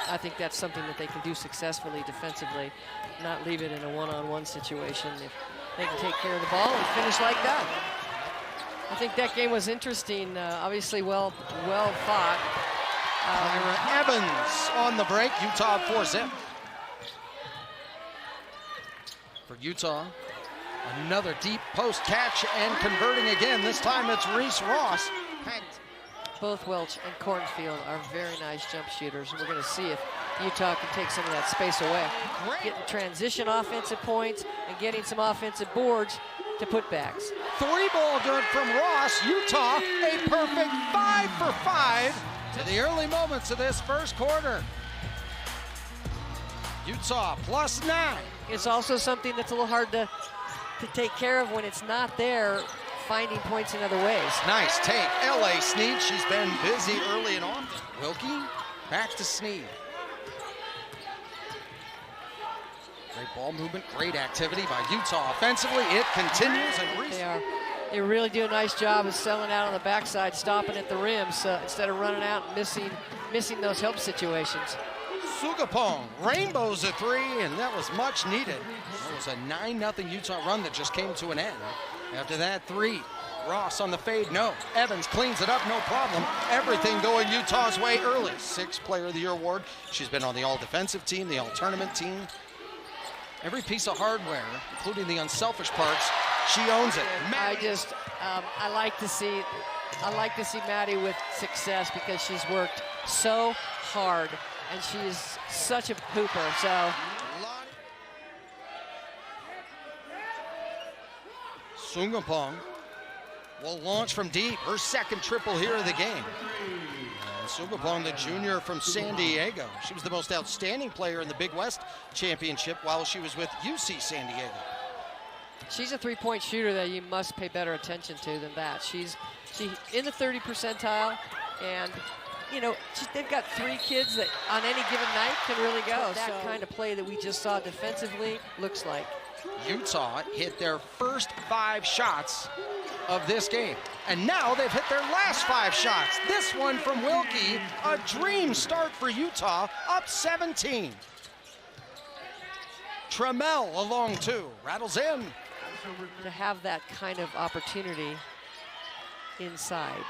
I think that's something that they can do successfully defensively, not leave it in a one-on-one situation. If they can take care of the ball and finish like that. I think that game was interesting, obviously well fought. Ira Evans on the break, Utah 4-zip. For Utah, another deep post catch and converting again. This time it's Reese Ross. Both Welch and Cornfield are very nice jump shooters. We're going to see if Utah can take some of that space away. Getting transition offensive points and getting some offensive boards to putbacks. 3 ball good from Ross. Utah, a perfect 5 for 5 to the early moments of this first quarter. Utah +9. It's also something that's a little hard to take care of when it's not there, finding points in other ways. Nice take, L.A. Sneed. She's been busy early and often. Wilkie, back to Sneed. Great ball movement, great activity by Utah offensively. It continues. And they really do a nice job of selling out on the backside, stopping at the rim, so instead of running out and missing those help situations. Sugapong rainbows a 3, and that was much needed. That was a 9-0 Utah run that just came to an end. After that 3, Ross on the fade, no. Evans cleans it up, no problem. Everything going Utah's way early. 6th Player of the Year award. She's been on the all-defensive team, the all-tournament team. Every piece of hardware, including the unselfish parts, she owns it. I like to see Maddie with success because she's worked so hard and she's such a hooper. So Sugapong will launch from deep, her 2nd triple here of the game. Sugapong, the junior from San Diego. She was the most outstanding player in the Big West Championship while she was with UC San Diego. She's a 3-point shooter that you must pay better attention to than that. She's in the 30 percentile, and you know, they've got 3 kids that on any given night can really go. That kind of play that we just saw defensively looks like. Utah hit their first 5 shots of this game, and now they've hit their last 5 shots. This one from Wilkie, a dream start for Utah, up 17. Trammell along 2, rattles in. To have that kind of opportunity inside.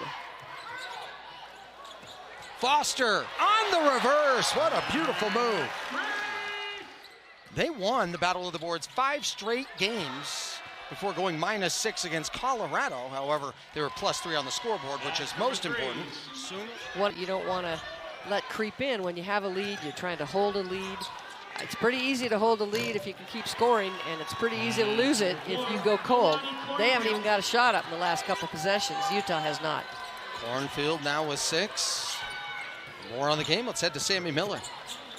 Foster on the reverse, what a beautiful move. They won the Battle of the Boards 5 straight games before going -6 against Colorado. However, they were +3 on the scoreboard, which is most important. What you don't want to let creep in when you have a lead, you're trying to hold a lead. It's pretty easy to hold a lead if you can keep scoring, and it's pretty easy to lose it if you go cold. They haven't even got a shot up in the last couple possessions. Utah has not. Cornfield now with 6. More on the game. Let's head to Sammy Miller.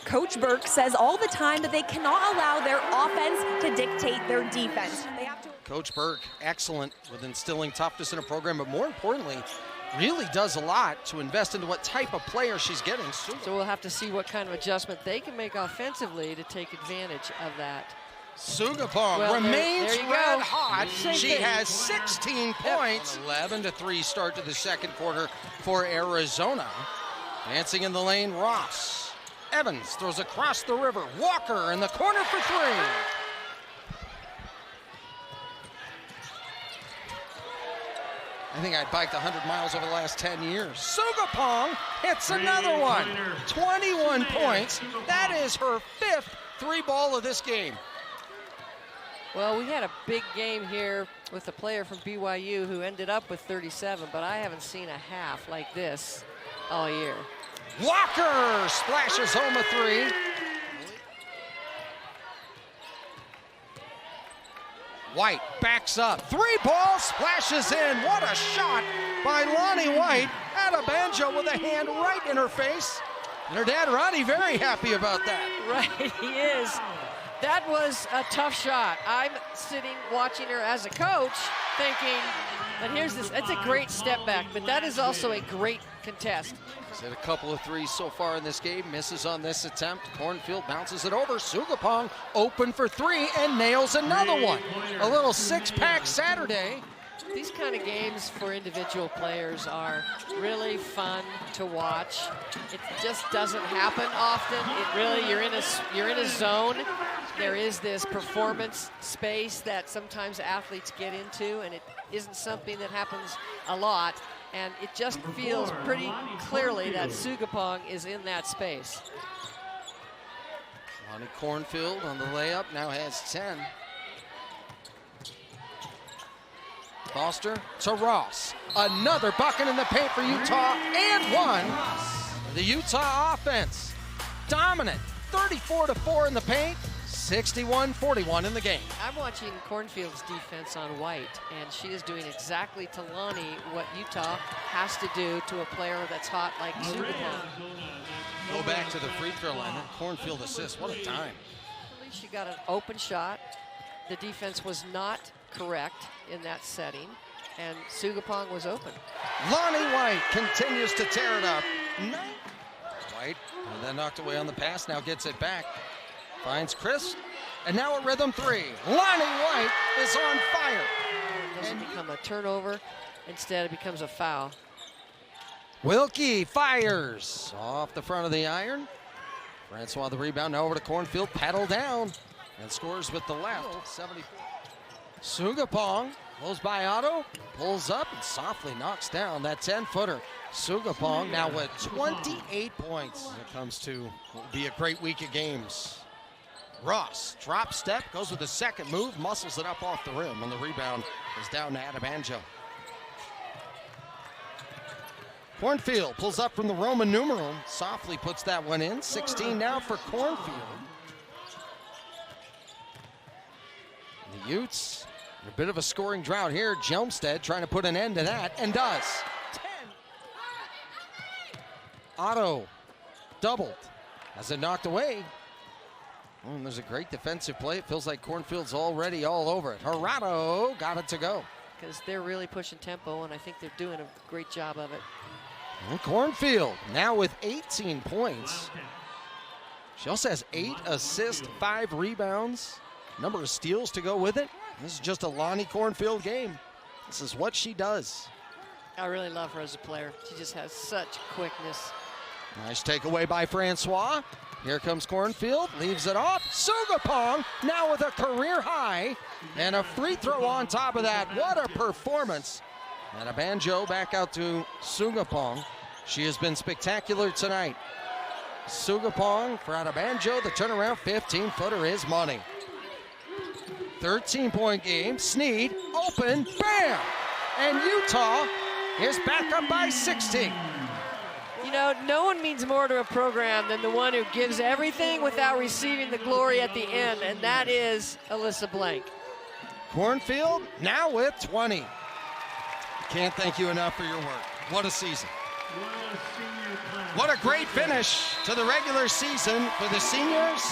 Coach Burke says all the time that they cannot allow their offense to dictate their defense. They have to. Coach Burke, excellent with instilling toughness in a program, but more importantly, really does a lot to invest into what type of player she's getting. So we'll have to see what kind of adjustment they can make offensively to take advantage of that. Sugapong remains red hot. She thing. has 16 points. 11-3 start to the 2nd quarter for Arizona. Dancing in the lane, Ross. Evans throws across the river. Walker in the corner for 3. I think I biked 100 miles over the last 10 years. Sugapong hits another one. 21 points. That is her 5th 3-ball of this game. Well, we had a big game here with a player from BYU who ended up with 37, but I haven't seen a half like this all year. Walker splashes home a 3. White backs up. 3-ball splashes in. What a shot by Lonnie White. Atabanjo with a hand right in her face. And her dad, Ronnie, very happy about that. Right, he is. That was a tough shot. I'm sitting watching her as a coach thinking, but here's this, it's a great step back, but that is also a great contest. She's hit a couple of 3s so far in this game, misses on this attempt. Cornfield bounces it over. Sugapong open for 3 and nails another one. A little 6-pack Saturday these kind of games for individual players are really fun to watch. It just doesn't happen often. It really, you're in a zone. There is this performance space that sometimes athletes get into, and it isn't something that happens a lot. And it just feels pretty clearly that Sugapong is in that space. Lonnie Cornfield on the layup now has 10. Foster to Ross. Another bucket in the paint for Utah, and one. The Utah offense dominant, 34-4 in the paint, 61-41 in the game. I'm watching Cornfield's defense on White, and she is doing exactly to Lonnie what Utah has to do to a player that's hot like Sugapong. Go back to the free throw line. That Cornfield assist, what a time. At least she got an open shot. The defense was not correct in that setting, and Sugapong was open. Lonnie White continues to tear it up. White, and then knocked away on the pass, now gets it back. Finds Chris, and now a rhythm three. Lonnie White is on fire. It doesn't become a turnover. Instead, it becomes a foul. Wilkie fires off the front of the iron. Francois the rebound, now over to Cornfield, paddle down, and scores with the left, 74. Sugapong goes by Otto, pulls up and softly knocks down that 10-footer. Sugapong now with 28 points. When it comes to what will be a great week of games. Ross, drop step, goes with the second move, muscles it up off the rim, and the rebound is down to Adabanjo. Cornfield pulls up from the Roman numeral, softly puts that one in. 16 now for Cornfield. The Utes, a bit of a scoring drought here. Jelmstead trying to put an end to that, and does. 10. Otto doubled. Has it knocked away. Oh, and there's a great defensive play. It feels like Cornfield's already all over it. Gerardo got it to go. Because they're really pushing tempo, and I think they're doing a great job of it. And Cornfield now with 18 points. She also has 8 assists, 5 rebounds, number of steals to go with it. This is just a Lonnie Cornfield game. This is what she does. I really love her as a player. She just has such quickness. Nice takeaway by Francois. Here comes Cornfield, leaves it off. Sugapong now with a career high and a free throw on top of that. What a performance. And a banjo back out to Sugapong. She has been spectacular tonight. Sugapong for Adabanjo. The turnaround 15-footer is money. 13-point game. Sneed, open, bam! And Utah is back up by 16. You know, no one means more to a program than the one who gives everything without receiving the glory at the end, and that is Alyssa Blank. Cornfield now with 20. Can't thank you enough for your work. What a season. What a great finish to the regular season for the seniors.